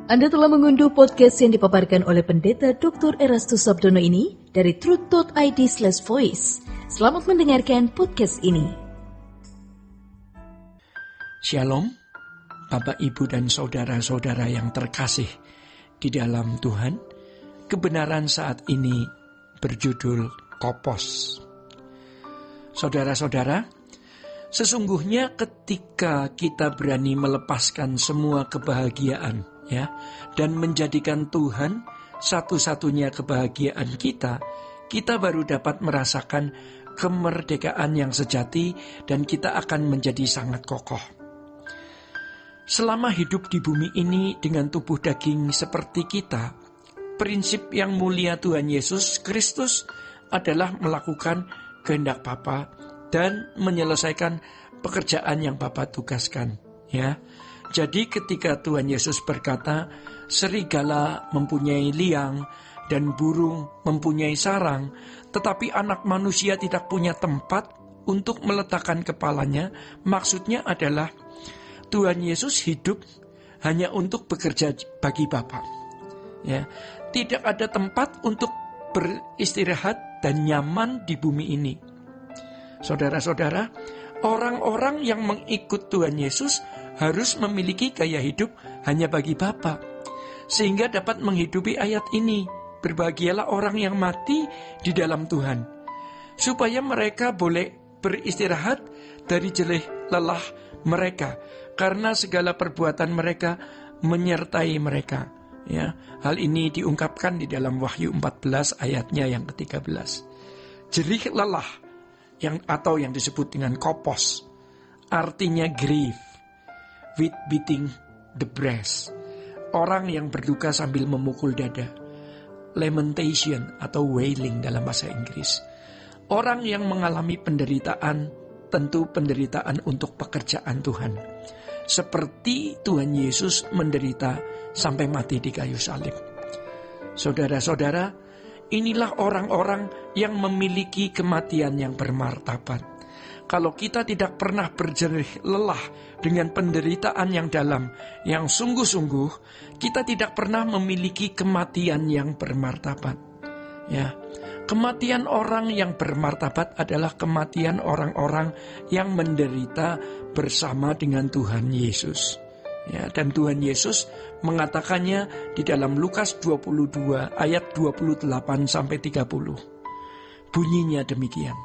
Anda telah mengunduh podcast yang dipaparkan oleh Pendeta Dr. Erastus Sabdono ini dari truth.id/voice. Selamat mendengarkan podcast ini. Shalom, Bapak, Ibu, dan saudara-saudara yang terkasih di dalam Tuhan. Kebenaran saat ini berjudul Kopos. Saudara-saudara, sesungguhnya ketika kita berani melepaskan semua kebahagiaan, dan menjadikan Tuhan satu-satunya kebahagiaan kita baru dapat merasakan kemerdekaan yang sejati dan kita akan menjadi sangat kokoh. Selama hidup di bumi ini dengan tubuh daging seperti kita, prinsip yang mulia Tuhan Yesus Kristus adalah melakukan kehendak Bapa dan menyelesaikan pekerjaan yang Bapa tugaskan, Jadi ketika Tuhan Yesus berkata, serigala mempunyai liang dan burung mempunyai sarang, tetapi anak manusia tidak punya tempat untuk meletakkan kepalanya, maksudnya adalah Tuhan Yesus hidup hanya untuk bekerja bagi Bapa. Tidak ada tempat untuk beristirahat dan nyaman di bumi ini. Saudara-saudara, orang-orang yang mengikut Tuhan Yesus harus memiliki gaya hidup hanya bagi Bapa, sehingga dapat menghidupi ayat ini, berbahagialah orang yang mati di dalam Tuhan, supaya mereka boleh beristirahat dari jelih lelah mereka, karena segala perbuatan mereka menyertai mereka. Hal ini diungkapkan di dalam Wahyu 14 ayatnya yang ke-13. Jerih lelah atau yang disebut dengan kopos, artinya grief with beating the breast, orang yang berduka sambil memukul dada. Lamentation atau wailing dalam bahasa Inggris. Orang yang mengalami penderitaan, tentu penderitaan untuk pekerjaan Tuhan, seperti Tuhan Yesus menderita sampai mati di kayu salib. Saudara-saudara, inilah orang-orang yang memiliki kematian yang bermartabat. Kalau kita tidak pernah berjerih lelah dengan penderitaan yang dalam, yang sungguh-sungguh, kita tidak pernah memiliki kematian yang bermartabat. Kematian orang yang bermartabat adalah kematian orang-orang yang menderita bersama dengan Tuhan Yesus. Dan Tuhan Yesus mengatakannya di dalam Lukas 22 ayat 28-30. Bunyinya demikian.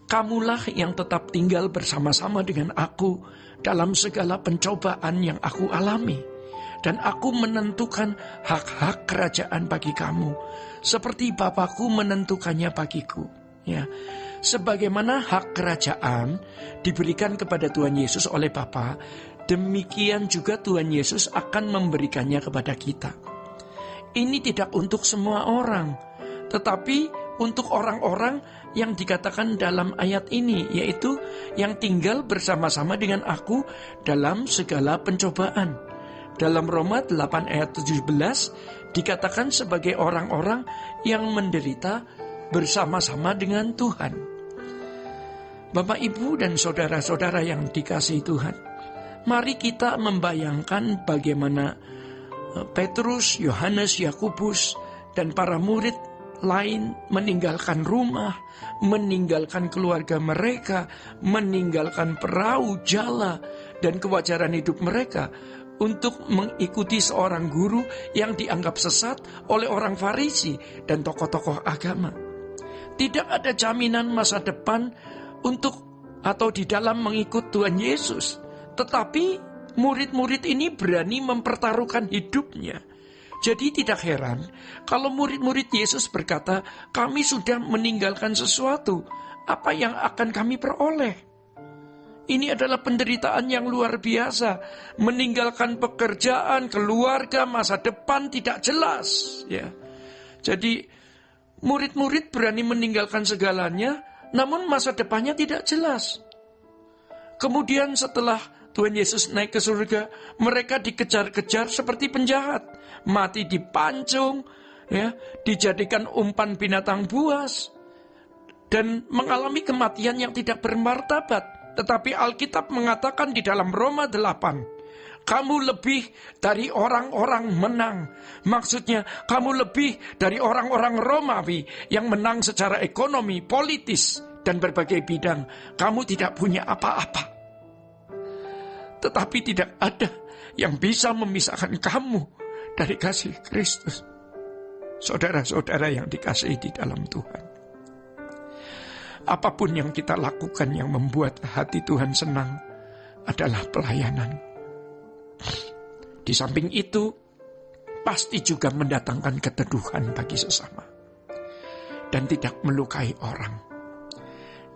Kamulah yang tetap tinggal bersama-sama dengan aku dalam segala pencobaan yang aku alami. Dan aku menentukan hak-hak kerajaan bagi kamu, seperti Bapakku menentukannya bagiku. Sebagaimana hak kerajaan diberikan kepada Tuhan Yesus oleh Bapa, demikian juga Tuhan Yesus akan memberikannya kepada kita. Ini tidak untuk semua orang, tetapi untuk orang-orang yang dikatakan dalam ayat ini, yaitu yang tinggal bersama-sama dengan aku dalam segala pencobaan. Dalam Roma 8 ayat 17 dikatakan sebagai orang-orang yang menderita bersama-sama dengan Tuhan. Bapak, Ibu, dan saudara-saudara yang dikasihi Tuhan, mari kita membayangkan bagaimana Petrus, Yohanes, Yakobus, dan para murid lain meninggalkan rumah, meninggalkan keluarga mereka, meninggalkan perahu, jala, dan kewajaran hidup mereka untuk mengikuti seorang guru yang dianggap sesat oleh orang Farisi dan tokoh-tokoh agama. Tidak ada jaminan masa depan untuk atau di dalam mengikut Tuhan Yesus, tetapi murid-murid ini berani mempertaruhkan hidupnya. Jadi tidak heran kalau murid-murid Yesus berkata, kami sudah meninggalkan sesuatu, apa yang akan kami peroleh? Ini adalah penderitaan yang luar biasa. Meninggalkan pekerjaan, keluarga, masa depan tidak jelas. Jadi murid-murid berani meninggalkan segalanya, namun masa depannya tidak jelas. Kemudian setelah Tuhan Yesus naik ke surga, mereka dikejar-kejar seperti penjahat, mati dipancung, dijadikan umpan binatang buas, dan mengalami kematian yang tidak bermartabat. Tetapi Alkitab mengatakan di dalam Roma 8, kamu lebih dari orang-orang menang. Maksudnya, kamu lebih dari orang-orang Romawi yang menang secara ekonomi, politis, dan berbagai bidang. Kamu tidak punya apa-apa. Tetapi tidak ada yang bisa memisahkan kamu dari kasih Kristus. Saudara-saudara yang dikasihi di dalam Tuhan. Apapun yang kita lakukan yang membuat hati Tuhan senang adalah pelayanan. Di samping itu, pasti juga mendatangkan keteduhan bagi sesama. Dan tidak melukai orang.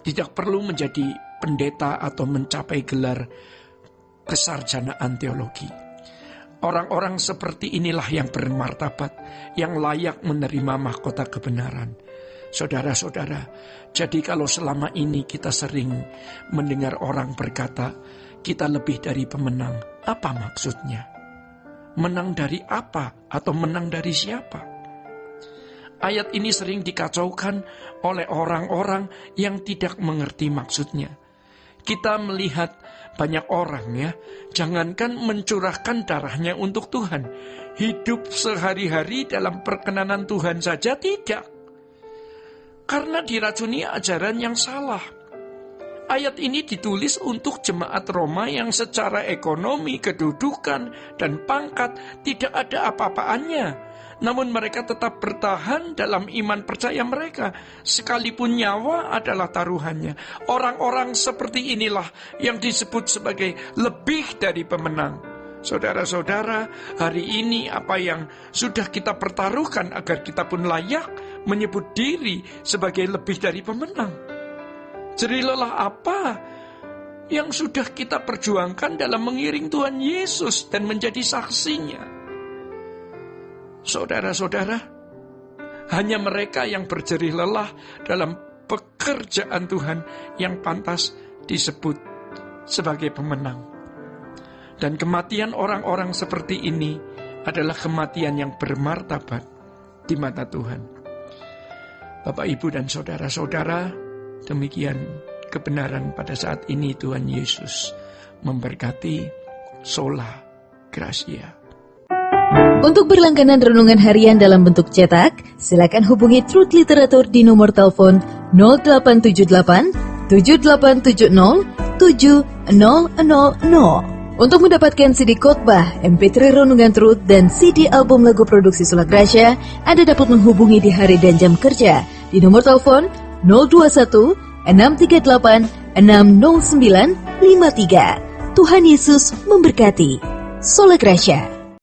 Tidak perlu menjadi pendeta atau mencapai gelar kesarjanaan teologi. Orang-orang seperti inilah yang bermartabat, yang layak menerima mahkota kebenaran. Saudara-saudara, jadi kalau selama ini kita sering mendengar orang berkata, kita lebih dari pemenang, apa maksudnya? Menang dari apa atau menang dari siapa? Ayat ini sering dikacaukan oleh orang-orang yang tidak mengerti maksudnya. Kita melihat banyak orang ya, jangankan mencurahkan darahnya untuk Tuhan, hidup sehari-hari dalam perkenanan Tuhan saja tidak. Karena diracuni ajaran yang salah. Ayat ini ditulis untuk jemaat Roma yang secara ekonomi, kedudukan, dan pangkat tidak ada apa-apaannya. Namun mereka tetap bertahan dalam iman percaya mereka, sekalipun nyawa adalah taruhannya. Orang-orang seperti inilah yang disebut sebagai lebih dari pemenang. Saudara-saudara, hari ini apa yang sudah kita pertaruhkan agar kita pun layak menyebut diri sebagai lebih dari pemenang? Jerih lelah apa yang sudah kita perjuangkan dalam mengiring Tuhan Yesus dan menjadi saksinya? Saudara-saudara, hanya mereka yang berjerih lelah dalam pekerjaan Tuhan yang pantas disebut sebagai pemenang. Dan kematian orang-orang seperti ini adalah kematian yang bermartabat di mata Tuhan. Bapak, Ibu, dan saudara-saudara, demikian kebenaran pada saat ini. Tuhan Yesus memberkati. Sola Gracia. Untuk berlangganan renungan harian dalam bentuk cetak, silakan hubungi Truth Literatur di nomor telepon 0878 7870 7000. Untuk mendapatkan CD khotbah, MP3 renungan Truth, dan CD album lagu produksi Sola Gracia, Anda dapat menghubungi di hari dan jam kerja di nomor telepon 021 638 60953. Tuhan Yesus memberkati. Sola Gracia.